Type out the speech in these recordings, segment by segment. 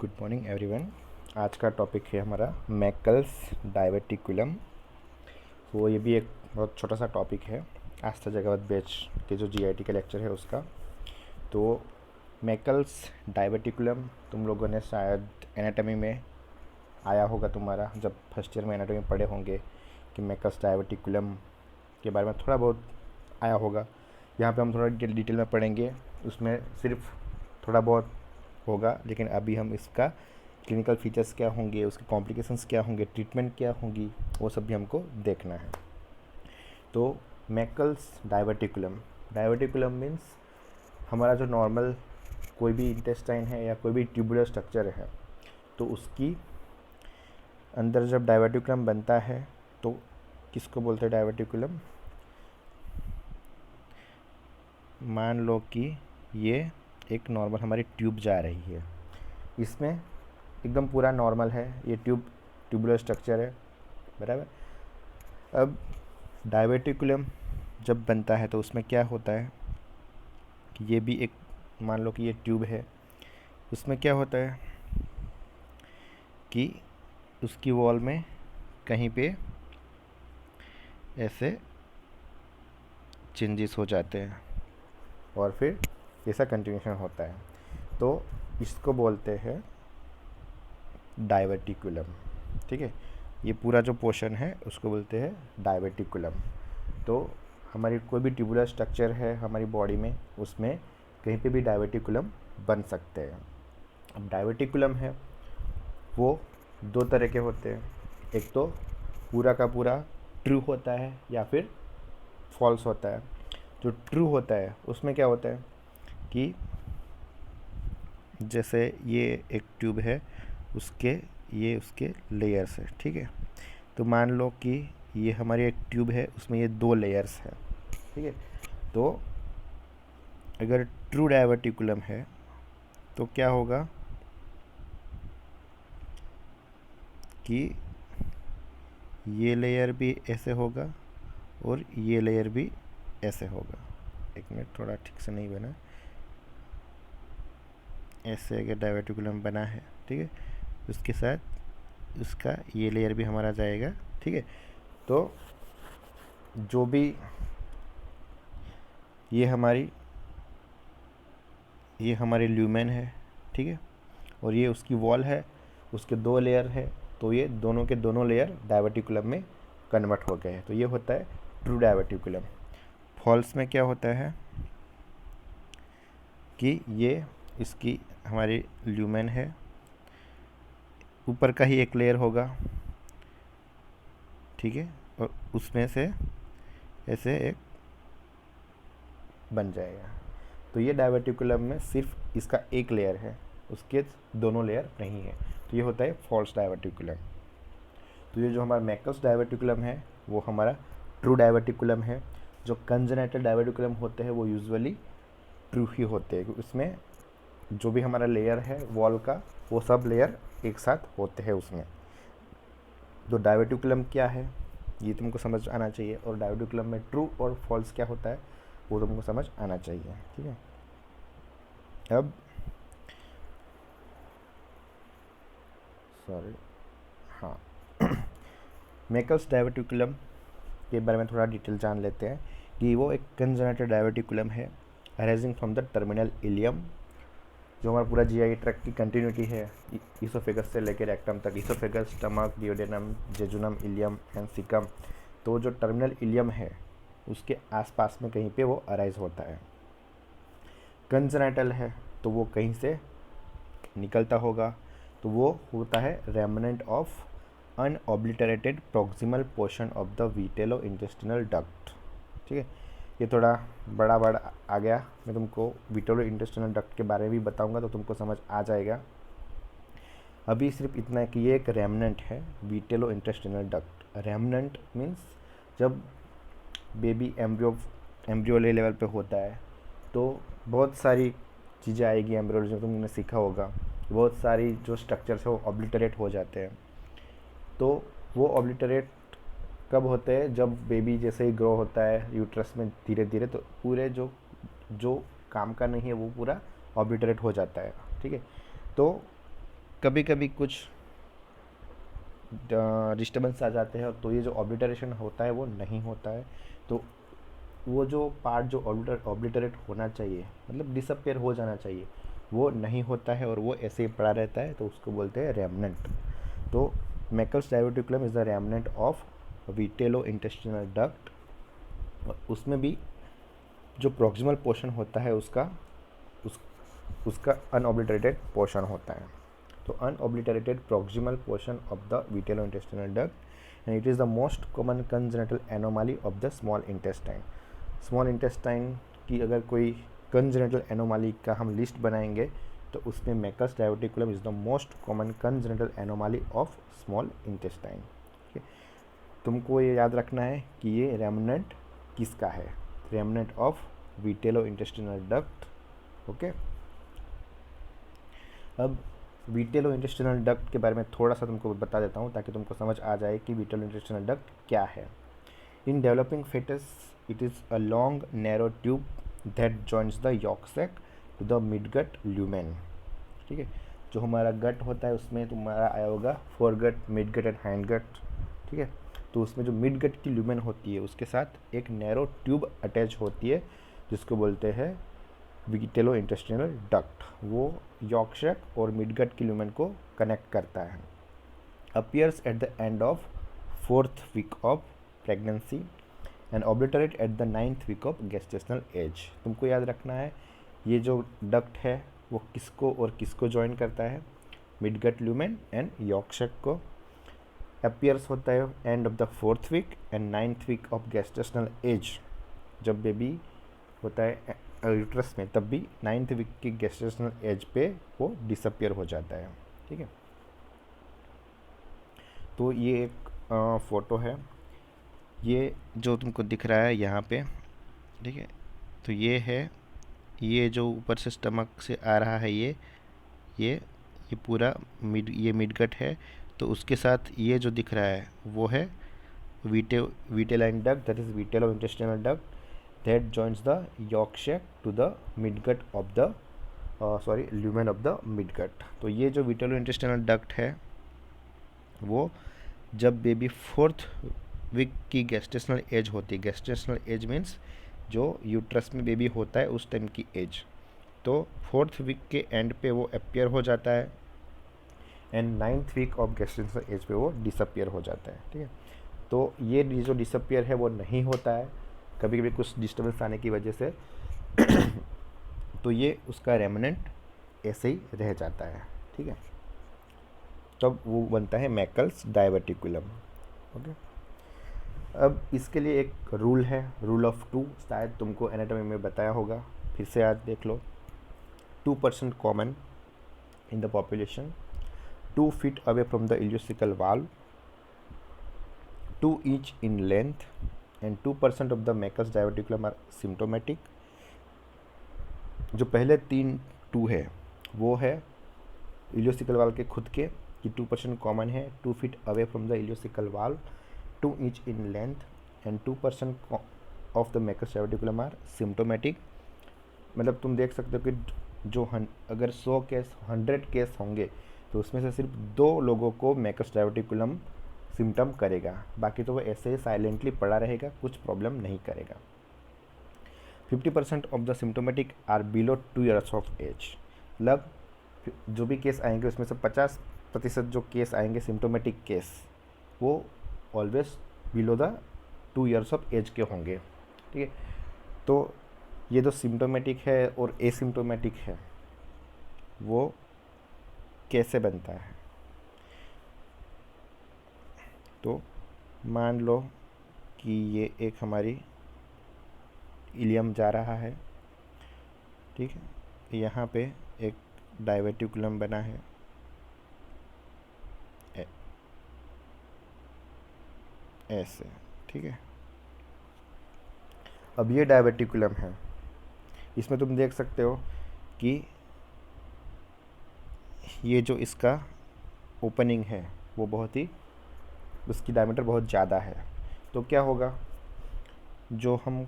Good morning everyone. आज का topic है हमारा मैकल्स डाइवर्टिकुलम। वो ये भी एक बहुत छोटा सा टॉपिक है आस्था जगवत बैच के जो जीआईटी का लेक्चर है उसका। तो मैकल्स डाइवर्टिकुलम तुम लोगों ने शायद एनाटॉमी में आया होगा, तुम्हारा जब फर्स्ट ईयर में एनाटॉमी पढ़े होंगे कि मैकल्स डाइवर्टिकुलम के बारे में थोड़ा बहुत आया होगा। यहाँ पे हम थोड़ा डिटेल में पढ़ेंगे, उसमें सिर्फ थोड़ा बहुत होगा, लेकिन अभी हम इसका क्लिनिकल फीचर्स क्या होंगे, उसके कॉम्प्लिकेशंस क्या होंगे, ट्रीटमेंट क्या होंगी, वो सब भी हमको देखना है। तो मैकल्स डाइवर्टिकुलम, डाइवर्टिकुलम मीन्स हमारा जो नॉर्मल कोई भी इंटेस्टाइन है या कोई भी ट्यूबुलर स्ट्रक्चर है, तो उसकी अंदर जब डाइवर्टिकुलम बनता है तो किसको बोलते हैं डाइवर्टिकुलम। मान लो कि ये एक नॉर्मल हमारी ट्यूब जा रही है, इसमें एकदम पूरा नॉर्मल है, ये ट्यूबुलर स्ट्रक्चर है, बराबर। अब डाइवर्टिकुलम जब बनता है तो उसमें क्या होता है कि ये भी एक, मान लो कि ये ट्यूब है, उसमें क्या होता है कि उसकी वॉल में कहीं पे ऐसे चेंजेस हो जाते हैं और फिर ऐसा कंटिन्यूशन होता है, तो इसको बोलते हैं डाइवर्टिकुलम। ठीक है, ये पूरा जो पोर्शन है उसको बोलते हैं डाइवर्टिकुलम। तो हमारी कोई भी ट्यूबुलर स्ट्रक्चर है हमारी बॉडी में, उसमें कहीं पे भी डाइवर्टिकुलम बन सकते हैं। अब डाइवर्टिकुलम है वो दो तरह के होते हैं, एक तो पूरा का पूरा ट्रू होता है या फिर फॉल्स होता है। जो ट्रू होता है उसमें क्या होता है कि जैसे ये एक ट्यूब है, ये उसके लेयर्स है, ठीक है। तो मान लो कि ये हमारी एक ट्यूब है, उसमें ये दो लेयर्स है, ठीक है। तो अगर ट्रू डाइवर्टिकुलम है तो क्या होगा कि ये लेयर भी ऐसे होगा और ये लेयर भी ऐसे होगा। एक मिनट, थोड़ा ठीक से नहीं बना, ऐसे अगर डाइवर्टिकुलम बना है, ठीक है, उसके साथ उसका ये लेयर भी हमारा जाएगा, ठीक है। तो जो भी ये हमारी ल्यूमेन है, ठीक है, और ये उसकी वॉल है, उसके दो लेयर है, तो ये दोनों के दोनों लेयर डाइवर्टिकुलम में कन्वर्ट हो गए हैं, तो ये होता है ट्रू डाइवर्टिकुलम। फॉल्स में क्या होता है कि ये इसकी हमारी ल्यूमेन है, ऊपर का ही एक लेयर होगा, ठीक है, और उसमें से ऐसे एक बन जाएगा। तो ये डाइवर्टिकुलम में सिर्फ इसका एक लेयर है, उसके दोनों लेयर नहीं है, तो ये होता है फॉल्स डाइवर्टिकुलम। तो ये जो हमारा मैकल्स डाइवर्टिकुलम है वो हमारा ट्रू डाइवर्टिकुलम है। जो कंजेनिटल डाइवर्टिकुलम होते हैं वो यूजुअली ट्रू ही होते हैं, उसमें जो भी हमारा लेयर है वॉल का, वो सब लेयर एक साथ होते हैं उसमें। तो डाइवर्टिकुलम क्या है ये तुमको समझ आना चाहिए, और डाइवर्टिकुलम में ट्रू और फॉल्स क्या होता है वो तुमको समझ आना चाहिए, ठीक है। अब सॉरी, हाँ, मैकल्स डाइवर्टिकुलम के बारे में थोड़ा डिटेल जान लेते हैं कि वो एक कंजेनिटल डाइवर्टिकुलम है arising from the terminal ileum. जो हमारा पूरा जीआई ट्रैक्ट की कंटिन्यूटी है ईसोफेगस से लेकर रेक्टम तक, oesophagus, stomach, duodenum, jejunum, ileum and caecum. तो जो टर्मिनल इलियम है उसके आसपास में कहीं पे वो अराइज होता है। कंजेनिटल है तो वो कहीं से निकलता होगा, तो वो होता है remnant of unobliterated proximal portion of the vitello intestinal duct, ठीक है। ये थोड़ा बड़ा आ गया, मैं तुमको वीटेलो इंटेस्टिनल डक्ट के बारे में भी बताऊंगा तो तुमको समझ आ जाएगा। अभी सिर्फ इतना है कि ये एक रेमनेंट है वीटेलो इंटेस्टिनल डक्ट। रेमनेंट मीन्स जब बेबी एम्ब्रियो लेवल पे होता है तो बहुत सारी चीज़ें आएगी एम्ब्रियोलॉजी में, तुमने सीखा होगा, बहुत सारी जो स्ट्रक्चर्स है वो ऑब्लिटरेट हो जाते हैं। तो वो ऑब्लिटरेट कब होते हैं, जब बेबी जैसे ही ग्रो होता है यूट्रस में धीरे धीरे, तो पूरे जो जो काम का नहीं है वो पूरा ऑब्लिटरेट हो जाता है, ठीक है। तो कभी कभी कुछ डिस्टर्बेंस आ जाते हैं, तो ये जो ऑब्लिटरेशन होता है वो नहीं होता है। तो वो जो पार्ट जो ऑब्लिटरेट होना चाहिए, मतलब डिसअपेयर हो जाना चाहिए, वो नहीं होता है और वो ऐसे ही पड़ा रहता है, तो उसको बोलते हैं रेमनेंट। तो Meckel's diverticulum is the remnant of vitello intestinal duct. उसमें भी जो प्रॉक्सिमल पोर्शन होता है उस उसका अनऑब्लिटरेटेड पोर्शन होता है। तो unobliterated proximal portion of the vitello intestinal duct and it is the most common congenital anomaly of the small intestine. Small intestine की अगर कोई कंजेनिटल एनोमली का हम लिस्ट बनाएंगे तो उसमें Meckel's diverticulum is the most common congenital anomaly of small intestine. तुमको ये याद रखना है कि ये रेमनेंट किसका है, remnant of vitello intestinal duct. Okay, अब विटेलो इंटेस्टिनल डक्ट के बारे में थोड़ा सा तुमको बता देता हूँ ताकि तुमको समझ आ जाए कि विटेलो इंटेस्टिनल डक्ट क्या है। In developing fetus it is a long narrow tube that joins the yolk sac to the midgut lumen। ठीक है, जो हमारा गट होता है उसमें तुम्हारा आया होगा फोरगट, मिडगट एंड हाइंडगट। ठीक है, तो उसमें जो मिडगट की ल्यूमेन होती है उसके साथ एक नैरो ट्यूब अटैच होती है जिसको बोलते हैं विटेलो इंटेस्टिनल डक्ट। वो यॉर्क सैक और मिडगट की ल्यूमेन को कनेक्ट करता है। Appears at the end of 4th week of pregnancy and obliterate at the 9th week of gestational age. तुमको याद रखना है ये जो डक्ट है वो किसको और किसको ज्वाइन करता है, midgut lumen and yolk sac को। अपीयर्स होता है end of the 4th week and 9th week of gestational age. जब बेबी होता है यूट्रस में तब भी 9th वीक की गेस्टेशनल एज पे वो डिसअपियर हो जाता है। ठीक है, तो ये एक फ़ोटो है, ये जो तुमको दिख रहा है यहाँ पे। ठीक है, तो ये है, ये जो ऊपर से स्टमक से आ रहा है ये पूरा ये मिडगट है। तो उसके साथ ये जो दिख रहा है वो है vitelline duct, that is vitello intestinal duct that joins the yolk sac to the midgut of the lumen of the midgut. तो ये जो विटेलो इंटेस्टिनल डक्ट है वो जब बेबी 4th वीक की गेस्टेशनल एज होती है, गेस्टेशनल एज मीन्स जो यूट्रस में बेबी होता है उस टाइम की एज, तो 4th वीक के एंड पे वो अपीयर हो जाता है and 9th week of gestational age पे वो डिसअपियर हो जाता है। ठीक है, तो ये जो डिसअपियर है वो नहीं होता है, कभी कभी कुछ डिस्टर्बेंस आने की वजह से तो ये उसका रेमनेंट ऐसे ही रह जाता है। ठीक है, तब वो बनता है मैकल्स डाइवर्टिकुलम। ओके, अब इसके लिए एक रूल है, रूल ऑफ 2, शायद तुमको एनाटॉमी में बताया होगा, फिर से आज देख लो। 2% common in the population, 2 feet away from the ileocecal valve, 2 each in length and 2% of the Meckel's diverticulum are symptomatic। जो पहले 3 2 है वो है इलियोसिकल वाल्व के खुद के कि 2% कॉमन है, 2 feet away from the ileocecal valve, 2 each in length and 2% of the Meckel's diverticulum are symptomatic। मतलब तुम देख सकते हो कि जो अगर 100 केस होंगे तो उसमें से सिर्फ 2 लोगों को मैकल्स डाइवर्टिकुलम सिम्टम करेगा, बाकी तो वो ऐसे ही साइलेंटली पड़ा रहेगा, कुछ प्रॉब्लम नहीं करेगा। 50% of the symptomatic are below 2 years of age. मतलब जो भी केस आएंगे उसमें से 50% जो केस आएंगे सिम्टोमेटिक केस वो always below the 2 years of age के होंगे। ठीक है, तो ये जो सिम्टोमेटिक है और एसिम्टोमेटिक है वो कैसे बनता है, तो मान लो कि ये एक हमारी इलियम जा रहा है। ठीक है, यहाँ पे एक डाइवर्टिकुलम बना है ऐसे। ठीक है, अब ये डाइवर्टिकुलम है, इसमें तुम देख सकते हो कि ये जो इसका ओपनिंग है वो बहुत ही, उसकी डायमीटर बहुत ज़्यादा है। तो क्या होगा, जो हम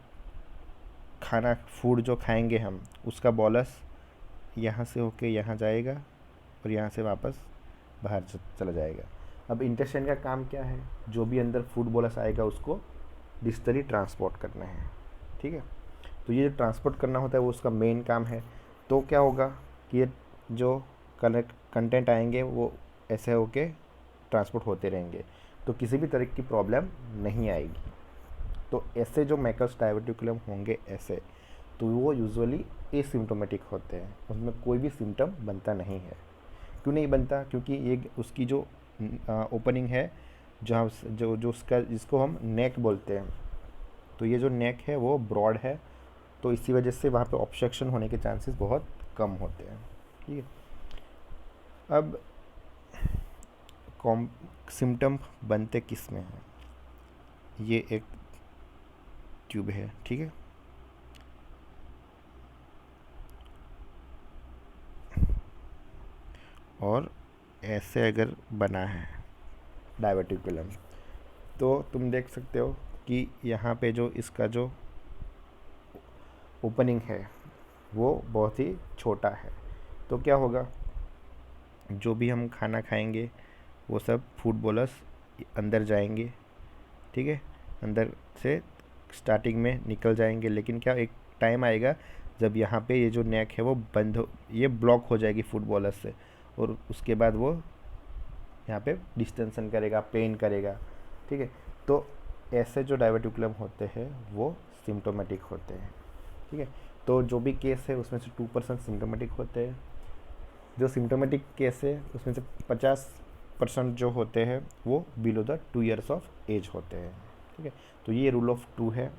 खाना फूड जो खाएंगे हम उसका बॉलस यहाँ से होके यहाँ जाएगा और यहाँ से वापस बाहर चला जाएगा। अब इंटेस्टाइन का काम क्या है, जो भी अंदर फूड बोलस आएगा उसको डिस्टली ट्रांसपोर्ट करना है, ठीक है। तो ये जो ट्रांसपोर्ट करना होता है वो उसका मेन काम है। तो क्या होगा कि ये जो कंटेंट आएंगे वो ऐसे होके ट्रांसपोर्ट होते रहेंगे, तो किसी भी तरह की प्रॉब्लम नहीं आएगी। तो ऐसे जो मैकल्स डायवर्टिकुलम होंगे ऐसे, तो वो यूजुअली एसिम्प्टोमेटिक होते हैं, उसमें कोई भी सिम्टम बनता नहीं है। क्यों नहीं बनता, क्योंकि ये उसकी जो ओपनिंग है, जहाँ जो जो उसका जिसको हम नेक बोलते हैं, तो ये जो नेक है वो ब्रॉड है, तो इसी वजह से वहाँ पे ऑब्स्ट्रक्शन होने के चांसेस बहुत कम होते हैं, ठीक है। अब सिम्टम बनते किस में हैं, ये एक ट्यूब है, ठीक है। और ऐसे अगर बना है डायवर्टिकुलम, तो तुम देख सकते हो कि यहाँ पे जो इसका जो ओपनिंग है वो बहुत ही छोटा है। तो क्या होगा, जो भी हम खाना खाएंगे वो सब फूड बोलस अंदर जाएंगे, ठीक है, अंदर से स्टार्टिंग में निकल जाएंगे, लेकिन क्या एक टाइम आएगा जब यहाँ पे ये जो नेक है वो बंद हो, ये ब्लॉक हो जाएगी फूड बोलस से, और उसके बाद वो यहाँ पे डिस्टेंशन करेगा, पेन करेगा, ठीक है। तो ऐसे जो डायवर्टिकुलम होते हैं वो सिम्टोमेटिक होते हैं, ठीक है। तो जो भी केस है उसमें से 2% सिम्टोमेटिक होते हैं। जो सिम्टोमेटिक केस है उसमें से 50% जो होते हैं वो below the 2 years of age होते हैं, ठीक है। तो ये रूल ऑफ 2 है।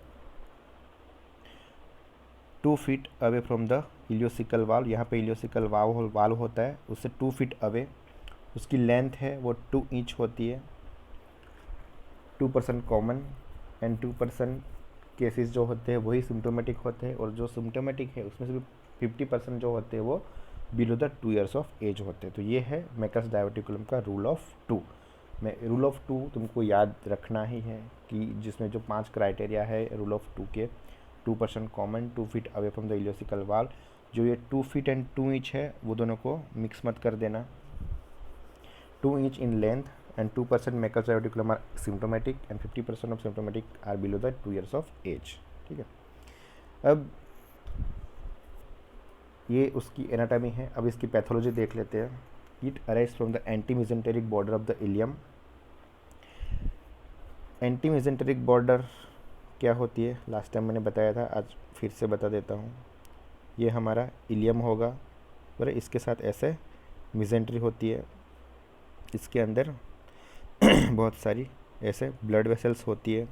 2 feet away from the ileocaecal valve, यहाँ पे इलियोसिकल वाल्व होता है, उससे 2 फीट अवे उसकी लेंथ है वो 2 इंच होती है। 2% कॉमन एंड 2% केसेस जो होते हैं वही सिम्टोमेटिक होते हैं, और जो सिम्टोमेटिक है उसमें से भी 50% जो होते हैं वो below the 2 years of age होते हैं। तो ये है मैकल्स डायवर्टिकुलम का रूल ऑफ 2। रूल ऑफ 2 तुमको याद रखना ही है कि जिसमें जो 5 क्राइटेरिया है रूल ऑफ 2 के, 2% common, 2 feet away from the ileocaecal valve, जो ये 2 फीट एंड 2 इंच है वो दोनों को मिक्स मत कर देना, 2 inch in length, and 2% Meckel's diverticulum are symptomatic and 50% of symptomatic are below the 2 years of age, ठीक है। अब ये उसकी एनाटॉमी है। अब इसकी पैथोलॉजी देख लेते हैं। It arise from the anti mesenteric border of the ilium. Anti mesenteric border क्या होती है, लास्ट टाइम मैंने बताया था, आज फिर से बता देता हूँ। ये हमारा इलियम होगा, और इसके साथ ऐसे मेसेंट्री होती है, इसके अंदर बहुत सारी ऐसे ब्लड वेसल्स होती है,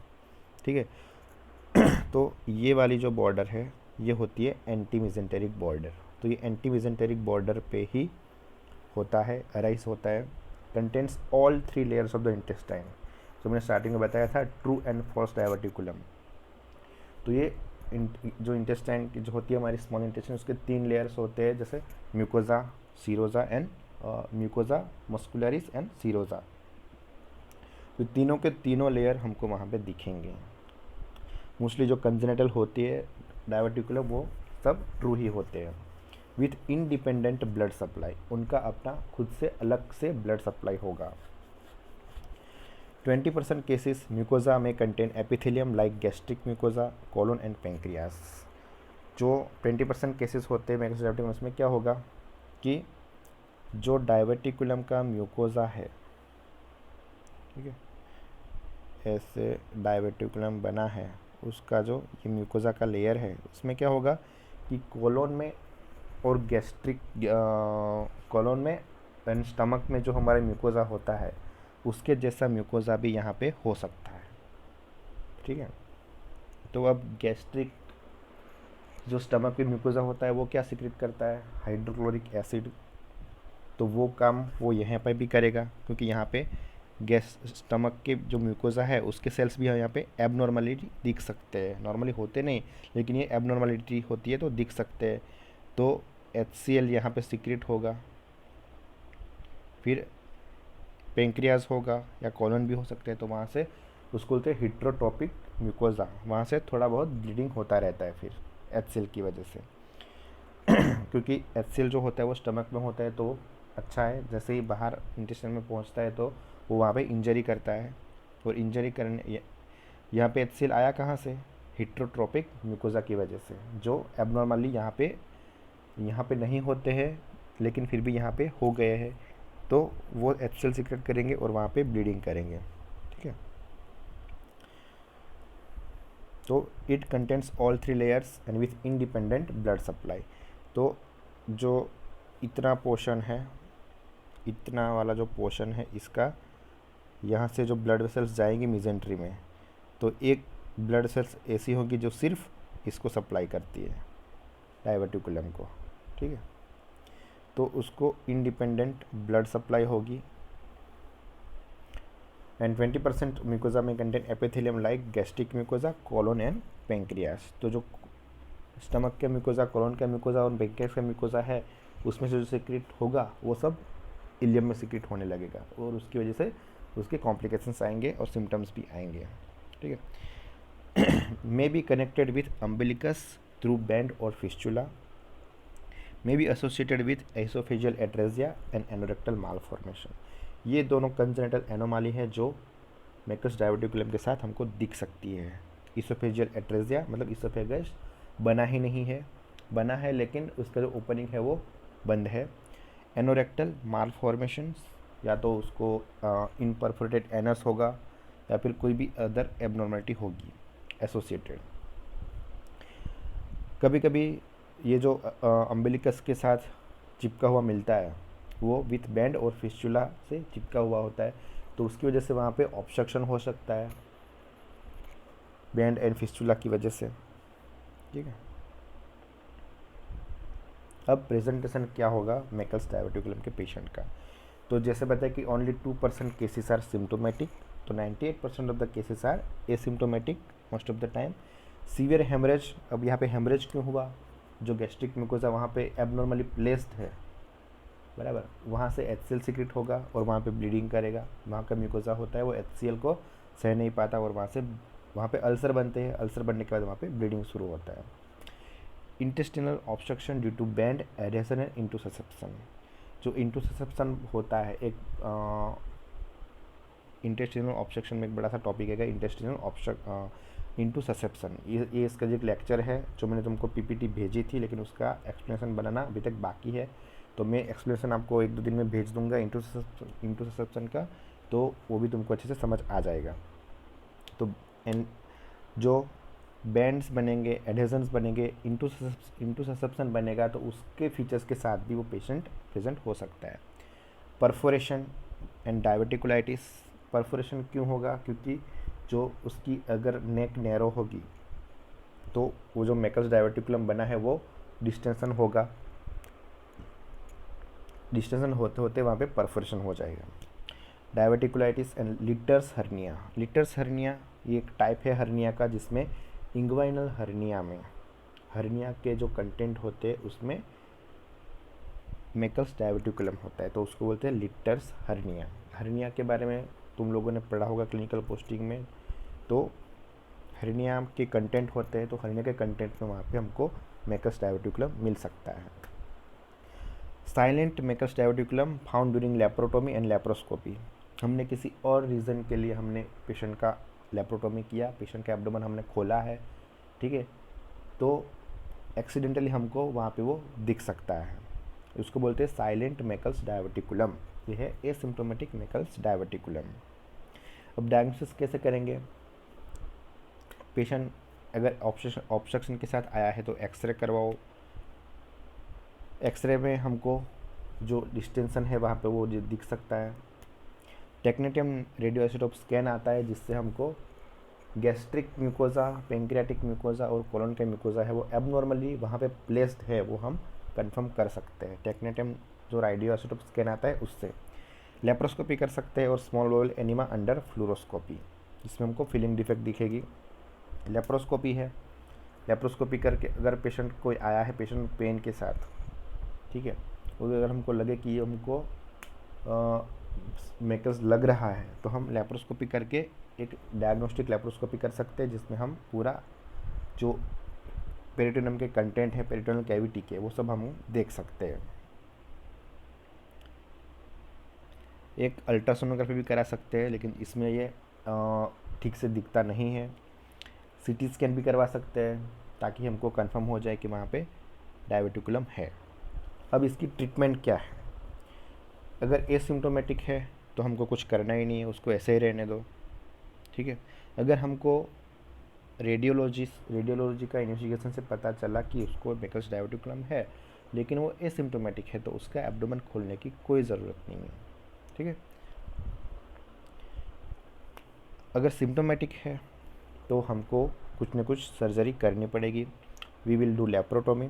ठीक है। तो ये वाली जो बॉर्डर है ये होती है एंटी मेसेंटेरिक बॉर्डर। तो ये एंटी मेसेंटेरिक बॉर्डर पे ही होता है, अराइज होता है। Contents all 3 layers of the intestine. तो मैंने स्टार्टिंग में बताया था ट्रू एंड फॉल्स डायवर्टिकुलम। तो ये जो इंटेस्टाइन की जो होती है हमारी स्मॉल इंटेस्टाइन, उसके 3 लेयर्स होते हैं, जैसे mucosa, serosa and mucosa muscularis and serosa. तो तीनों के तीनों लेयर हमको वहाँ पे दिखेंगे। मोस्टली जो कंजेनिटल होती है डायवर्टिकुलम वो सब ट्रू ही होते हैं, विथ इंडिपेंडेंट ब्लड सप्लाई, उनका अपना खुद से अलग से ब्लड सप्लाई होगा। 20% केसेस म्यूकोजा में contain epithelium like gastric mucosa, colon and pancreas. जो 20% केसेस होते हैं मैकल्स डायवर्टिकुलम, उसमें क्या होगा कि जो डायवर्टिकुलम का म्यूकोजा है, ठीक है, ऐसे डायवर्टिकुलम बना है, उसका जो ये म्यूकोजा का लेयर है उसमें क्या होगा कि कोलोन में और गैस्ट्रिक कोलोन में एंड स्टमक में जो हमारा म्यूकोजा होता है उसके जैसा म्यूकोजा भी यहाँ पे हो सकता है, ठीक है। तो अब गैस्ट्रिक जो स्टमक पे म्यूकोजा होता है वो क्या सिक्रेट करता है, हाइड्रोक्लोरिक एसिड। तो वो काम वो यहाँ पे भी करेगा, क्योंकि यहाँ पे गैस स्टमक के जो म्यूकोजा है उसके सेल्स भी यहाँ पे एबनॉर्मलिटी दिख सकते हैं, नॉर्मली होते नहीं लेकिन ये एबनॉर्मलिटी होती है तो दिख सकते हैं। तो HCl यहाँ पे सीक्रेट होगा, फिर पेंक्रियाज होगा या कोलन भी हो सकते हैं, तो वहाँ से उसको बोलते हैं हिट्रोटॉपिक म्यूकोजा, वहाँ से थोड़ा बहुत ब्लीडिंग होता रहता है फिर HCl की वजह से। क्योंकि HCl जो होता है वो स्टमक में होता है तो अच्छा है। जैसे ही बाहर इंटेस्टाइन में पहुंचता है तो वो वहाँ पे इंजरी करता है, और इंजरी करने यहाँ पे HCl आया कहाँ से? हिट्रोट्रोपिक म्यूकोजा की वजह से, जो एबनॉर्मली यहाँ पे नहीं होते हैं, लेकिन फिर भी यहाँ पे हो गए हैं, तो वो HCl सीक्रेट करेंगे और वहाँ पे ब्लीडिंग करेंगे। ठीक है, तो it contents all 3 layers and with independent blood supply. तो जो इतना पोर्शन है, इतना वाला जो पोर्शन है इसका, यहाँ से जो ब्लड वेसल्स जाएंगी मिजेंट्री में, तो एक ब्लड वेसल्स ऐसी होगी जो सिर्फ इसको सप्लाई करती है, डाइवर्टिकुलम को। ठीक है, तो उसको इंडिपेंडेंट ब्लड सप्लाई होगी। एंड 20% म्यूकोजा में contain epithelium like gastric mucosa, colon and pancreas. तो जो स्टमक के म्यूकोजा, कोलोन का म्यूकोजा और पेंक्रियास का म्यूकोजा है, उसमें से जो सिक्रेट होगा वो सब इलियम में सिक्रेट होने लगेगा, और उसकी वजह से उसके कॉम्प्लिकेशंस आएंगे और सिम्टम्स भी आएंगे। ठीक है, may be connected with umbilicus through band और fistula, may be associated with esophageal atresia and anorectal malformation। ये दोनों कंजेनिटल एनोमाली है जो मैकल्स डाइवर्टिकुलम के साथ हमको दिख सकती है। इसोफेजियल एट्रेजिया मतलब इसोफेगस बना ही नहीं है, बना है लेकिन उसका जो ओपनिंग है वो बंद है। एनोरेक्टल मालफॉर्मेशंस, या तो उसको इनपरफोरेटेड एनस होगा या फिर कोई भी अदर एबनॉर्मलिटी होगी एसोसिएटेड। कभी कभी ये जो अम्बिलिकस के साथ चिपका हुआ मिलता है वो विथ बैंड और फिस्चुला से चिपका हुआ होता है, तो उसकी वजह से वहाँ पे ऑब्स्ट्रक्शन हो सकता है बैंड एंड फिस्चुला की वजह से। ठीक है, अब प्रेजेंटेशन क्या होगा मैकल्स डाइवर्टिकुलम के पेशेंट का? तो जैसे बताया कि ओनली 2% केसेस आर सिम्टोमेटिक, तो 98% of the cases are asymptomatic most of the time. Severe haemorrhage, अब यहाँ पे हेमरेज क्यों हुआ? जो गैस्ट्रिक म्यूकोजा वहाँ पे एबनॉर्मली प्लेस्ड है, बराबर, वहाँ से HCl सीक्रेट होगा और वहाँ पे ब्लीडिंग करेगा। वहाँ का म्यूकोजा होता है वो HCl को सह नहीं पाता और वहाँ पे अल्सर बनते हैं, अल्सर बनने के बाद वहाँ पे ब्लीडिंग शुरू होता है। Intestinal obstruction due to band adhesion and intussusception, जो इंटूससेप्शन होता है एक इंटेस्टिनल ऑब्स्ट्रक्शन में एक बड़ा सा टॉपिक है इंटेस्टिनल इंटूससेप्शन। ये इसका जो एक लेक्चर है जो मैंने तुमको PPT भेजी थी, लेकिन उसका एक्सप्लेनेशन बनाना अभी तक बाकी है, तो मैं एक्सप्लेनेशन आपको 1-2 दिन में भेज दूंगा इंटूससेप्शन का, तो वो भी तुमको अच्छे से समझ आ जाएगा। तो जो बैंड्स बनेंगे, एडहेजन्स बनेंगे, इंटूससेप्शन बनेगा, तो उसके फीचर्स के साथ भी वो पेशेंट प्रेजेंट हो सकता है। परफोरेशन एंड डाइवर्टिकुलाइटिस, परफोरेशन क्यों होगा? क्योंकि जो उसकी अगर नेक नैरो होगी तो वो जो मैकल्स डाइवर्टिकुलम बना है वो डिस्टेंशन होगा, डिस्टेंशन होते होते वहाँ पे परफोरेशन हो जाएगा। Diverticulitis and Littre's hernia, Littre's hernia ये एक टाइप है हर्निया का जिसमें इंग्वाइनल हर्निया में हर्निया के जो कंटेंट होते हैं उसमें मैकल्स डाइवर्टिकुलम होता है, तो उसको बोलते हैं लिटर्स हर्निया। हर्निया के बारे में तुम लोगों ने पढ़ा होगा क्लिनिकल पोस्टिंग में, तो हर्निया के कंटेंट होते हैं, तो हर्निया के कंटेंट में वहाँ पे हमको मैकल्स डाइवर्टिकुलम मिल सकता है। Silent Meckel's diverticulum found during laparotomy and laparoscopy, हमने किसी और रीज़न के लिए हमने पेशेंट का लेप्रोटोमी किया, पेशेंट का एब्डोमेन हमने खोला है, ठीक है, तो एक्सीडेंटली हमको वहाँ पे वो दिख सकता है, उसको बोलते हैं साइलेंट मैकल्स डाइवर्टिकुलम। ये है एसिम्प्टोमेटिक मैकल्स डाइवर्टिकुलम। अब डायग्नोसिस कैसे करेंगे? पेशेंट अगर ऑब्स्ट्रक्शन के साथ आया है तो एक्सरे करवाओ, एक्सरे में हमको जो डिस्टेंशन है वहाँ पे वो दिख सकता है। टेक्नेटियम रेडियोआइसोटोप स्कैन आता है जिससे हमको गैस्ट्रिक म्यूकोजा, पेंक्रियाटिक म्यूकोजा और कोलन का म्यूकोजा है वो एबनॉर्मली वहाँ पे प्लेस्ड है, वो हम कंफर्म कर सकते हैं टेक्नेटियम जो रेडियोआइसोटोप स्कैन आता है उससे। लेप्रोस्कोपी कर सकते हैं और small bowel enema under fluoroscopy, जिसमें हमको फीलिंग डिफेक्ट दिखेगी। लेप्रोस्कोपी है, लेप्रोस्कोपी करके अगर पेशेंट कोई आया है पेशेंट पेन के साथ, ठीक है, और अगर हमको लगे कि हमको मैकल्स लग रहा है तो हम लेप्रोस्कोपी करके एक डायग्नोस्टिक लेप्रोस्कोपी कर सकते हैं जिसमें हम पूरा जो पेरिटोनियम के कंटेंट है पेरिटोनियल कैविटी के वो सब हम देख सकते हैं। एक अल्ट्रासोनोग्राफी भी करा सकते हैं, लेकिन इसमें ये ठीक से दिखता नहीं है। सीटी स्कैन भी करवा सकते हैं ताकि हमको कंफर्म हो जाए कि वहाँ पे डायवर्टिकुलम है। अब इसकी ट्रीटमेंट क्या है? अगर एसिम्टोमेटिक है तो हमको कुछ करना ही नहीं है, उसको ऐसे ही रहने दो, ठीक है। अगर हमको रेडियोलॉजी का इन्वेस्टिगेशन से पता चला कि उसको मैकल्स डायवर्टिकुलम है, लेकिन वो एसिम्टोमेटिक है, तो उसका एब्डोमेन खोलने की कोई ज़रूरत नहीं है, ठीक है। अगर सिम्टोमेटिक है तो हमको कुछ न कुछ सर्जरी करनी पड़ेगी। We will do laparotomy,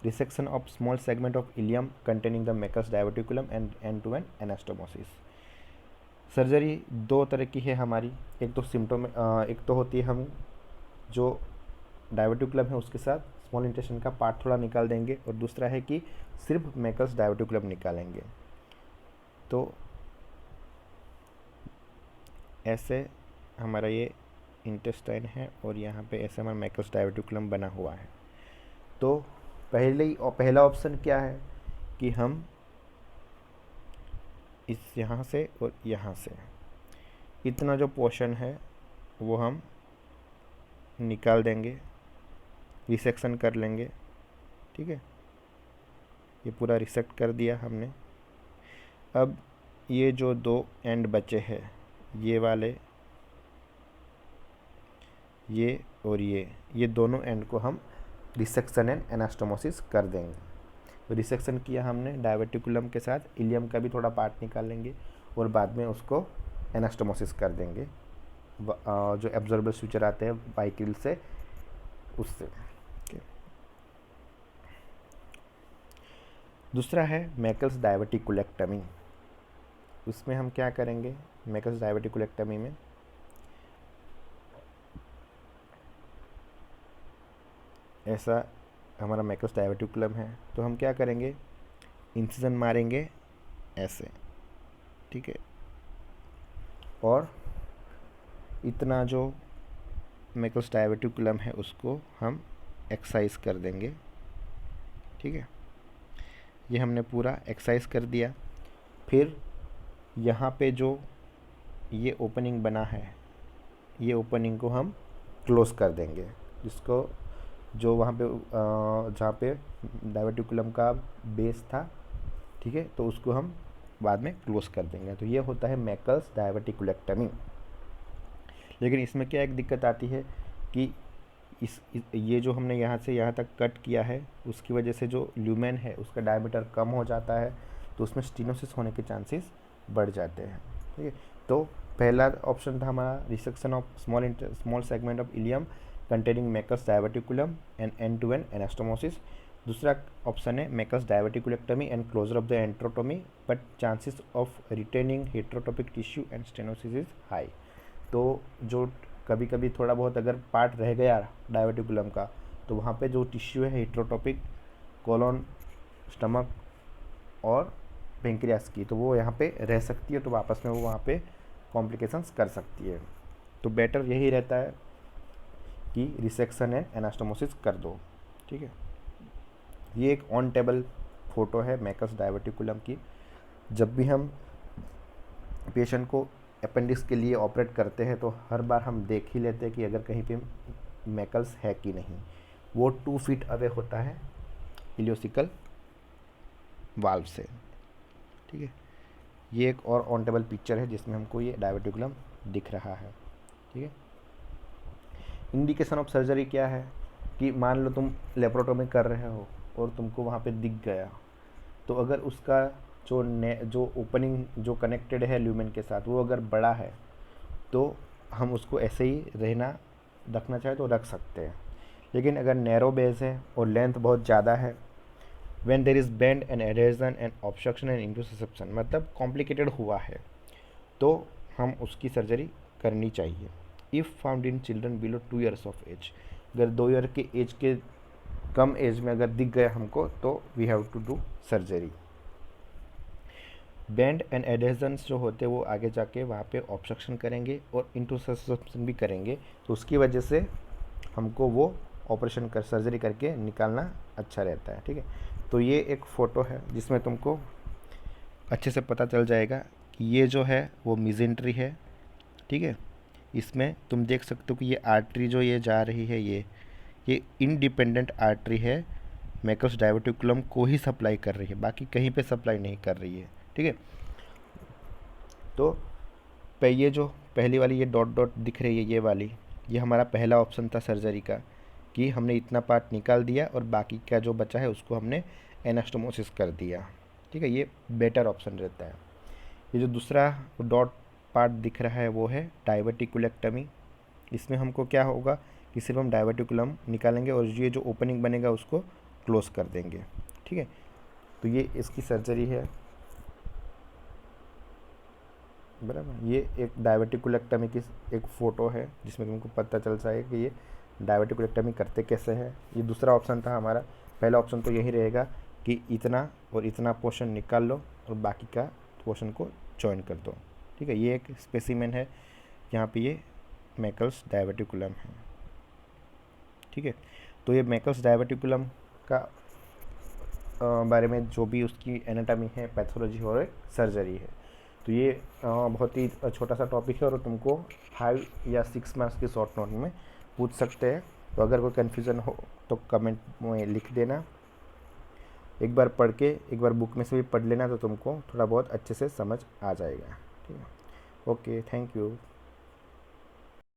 resection of small segment of ileum containing the Meckel's diverticulum and end to end anastomosis. Surgery दो तरह की है हमारी, एक तो होती है हम जो डायवर्टिकुलम है उसके साथ स्मॉल इंटेस्टाइन का पार्ट थोड़ा निकाल देंगे, और दूसरा है कि सिर्फ मैकल्स डायवर्टिकुलम निकालेंगे। तो ऐसे हमारा ये इंटेस्टाइन है और यहाँ पे ऐसे हमारा मैकल्स डायवर्टिकुलम बना हुआ है। तो पहला ऑप्शन क्या है कि हम इस यहाँ से और यहाँ से इतना जो पोर्शन है वो हम निकाल देंगे, रिसेक्शन कर लेंगे, ठीक है। ये पूरा रिसेक्ट कर दिया हमने। अब ये जो दो एंड बचे हैं, ये वाले, ये और ये दोनों एंड को हम रिसेक्शन एंड एनास्टोमोसिस कर देंगे। तो रिसेक्शन किया हमने डायवर्टिकुलम के साथ, इलियम का भी थोड़ा पार्ट निकाल लेंगे और बाद में उसको एनास्टोमोसिस कर देंगे, जो एब्जॉर्बल सूचर आते हैं बाइकिल से, उससे। दूसरा है मैकल्स डायवर्टिकुलेक्टमी। उसमें हम क्या करेंगे? मैकल्स डायवर्टिकुलेक्टमी में ऐसा हमारा मैकल्स डायवर्टिकुलम है, तो हम क्या करेंगे? इंसिजन मारेंगे ऐसे, ठीक है, और इतना जो मैकल्स डायवर्टिकुलम है उसको हम एक्सरसाइज कर देंगे, ठीक है। ये हमने पूरा एक्सरसाइज कर दिया। फिर यहाँ पे जो ये ओपनिंग बना है, ये ओपनिंग को हम क्लोज़ कर देंगे, जिसको जो वहाँ पे जहाँ पे डायवर्टिकुलम का बेस था, ठीक है, तो उसको हम बाद में क्लोज़ कर देंगे। तो ये होता है मैकल्स डायवर्टिकुलेक्टमी। लेकिन इसमें क्या एक दिक्कत आती है कि ये जो हमने यहाँ से यहाँ तक कट किया है, उसकी वजह से जो ल्यूमेन है उसका डायमीटर कम हो जाता है, तो उसमें स्टीनोसिस होने के चांसेस बढ़ जाते हैं, ठीक है। तो पहला ऑप्शन था हमारा resection of small segment of ileum containing Meckel's diverticulum and end to end anastomosis. दूसरा ऑप्शन है Meckel's diverticulectomy and closure of the enterotomy, but chances of retaining heterotopic tissue and stenosis is high. तो जो कभी कभी थोड़ा बहुत अगर part रह गया डायवर्टिकुलम का, तो वहाँ पे जो टिश्यू है हेट्रोटोपिक, कोलोन, स्टमक और पेंक्रियास की, तो वो यहाँ पे रह सकती है, तो वापस में वो वहाँ पे कॉम्प्लिकेशंस कर सकती है। तो बेटर यही रहता है कि रिसेक्शन एंड एनास्टोमोसिस कर दो, ठीक है। ये एक ऑन टेबल फोटो है मैकल्स डायवर्टिकुलम की। जब भी हम पेशेंट को अपेंडिक्स के लिए ऑपरेट करते हैं तो हर बार हम देख ही लेते हैं कि अगर कहीं पे मैकल्स है कि नहीं। वो 2 फीट अवे होता है इलियोसिकल वाल्व से, ठीक है। ये एक और ऑन टेबल पिक्चर है जिसमें हमको ये डायवर्टिकुलम दिख रहा है, ठीक है। इंडिकेशन ऑफ सर्जरी क्या है कि मान लो तुम लेप्रोटोमी कर रहे हो और तुमको वहाँ पे दिख गया, तो अगर उसका जो ओपनिंग जो कनेक्टेड है ल्यूमेन के साथ वो अगर बड़ा है, तो हम उसको ऐसे ही रखना चाहे तो रख सकते हैं। लेकिन अगर नैरो बेस है और लेंथ बहुत ज़्यादा है, when there is band and adhesion and obstruction and interception, मतलब कॉम्प्लिकेटेड हुआ है, तो हम उसकी सर्जरी करनी चाहिए। If found in children below 2 years of age, अगर 2 ईयर के एज के कम एज में अगर दिख गया हमको, तो we have to do surgery. Band and adhesions जो होते हैं वो आगे जाके वहाँ पे ऑब्स्ट्रक्शन करेंगे और इंटरसेप्शन भी करेंगे, तो उसकी वजह से हमको वो ऑपरेशन कर सर्जरी करके निकालना अच्छा रहता है, ठीक है। तो ये एक फ़ोटो है जिसमें तुमको अच्छे से पता चल जाएगा कि ये जो है वो मिजेंट्री है, ठीक है। इसमें तुम देख सकते हो कि ये आर्टरी जो ये जा रही है, ये इंडिपेंडेंट आर्टरी है, मैकल्स डाइवर्टिकुलम को ही सप्लाई कर रही है, बाकी कहीं पे सप्लाई नहीं कर रही है, ठीक है। तो ये जो पहली वाली ये डॉट डॉट दिख रही है, ये वाली, ये हमारा पहला ऑप्शन था सर्जरी का, कि हमने इतना पार्ट निकाल दिया और बाकी का जो बचा है उसको हमने एनास्टोमोसिस कर दिया, ठीक है। ये बेटर ऑप्शन रहता है। ये जो दूसरा डॉट पार्ट दिख रहा है वो है डाइवर्टिकुलेक्टमी। इसमें हमको क्या होगा कि सिर्फ हम डाइवर्टिकुलम निकालेंगे और ये जो ओपनिंग बनेगा उसको क्लोज कर देंगे, ठीक है। तो ये इसकी सर्जरी है, बराबर। ये एक डाइवर्टिकुलेक्टमी की एक फ़ोटो है जिसमें तुमको पता चल जाएगा कि ये डाइवर्टिकुलेक्टमी करते कैसे हैं। ये दूसरा ऑप्शन था हमारा। पहला ऑप्शन तो यही रहेगा कि इतना और इतना पोर्शन निकाल लो और बाकी का पोर्शन को जॉइन कर दो, ठीक है। ये एक स्पेसिमेन है, यहाँ पे ये मैकल्स डाइवर्टिकुलम है, ठीक है। तो ये मैकल्स डाइवर्टिकुलम का बारे में जो भी उसकी एनाटॉमी है, पैथोलॉजी और एक सर्जरी है। तो ये बहुत ही छोटा सा टॉपिक है और तुमको 5 या 6 मार्क्स की शॉर्ट नोट में पूछ सकते हैं। तो अगर कोई कन्फ्यूज़न हो तो कमेंट में लिख देना, एक बार पढ़ के एक बार बुक में से भी पढ़ लेना, तो तुमको थोड़ा बहुत अच्छे से समझ आ जाएगा, ठीक है। Okay, thank you.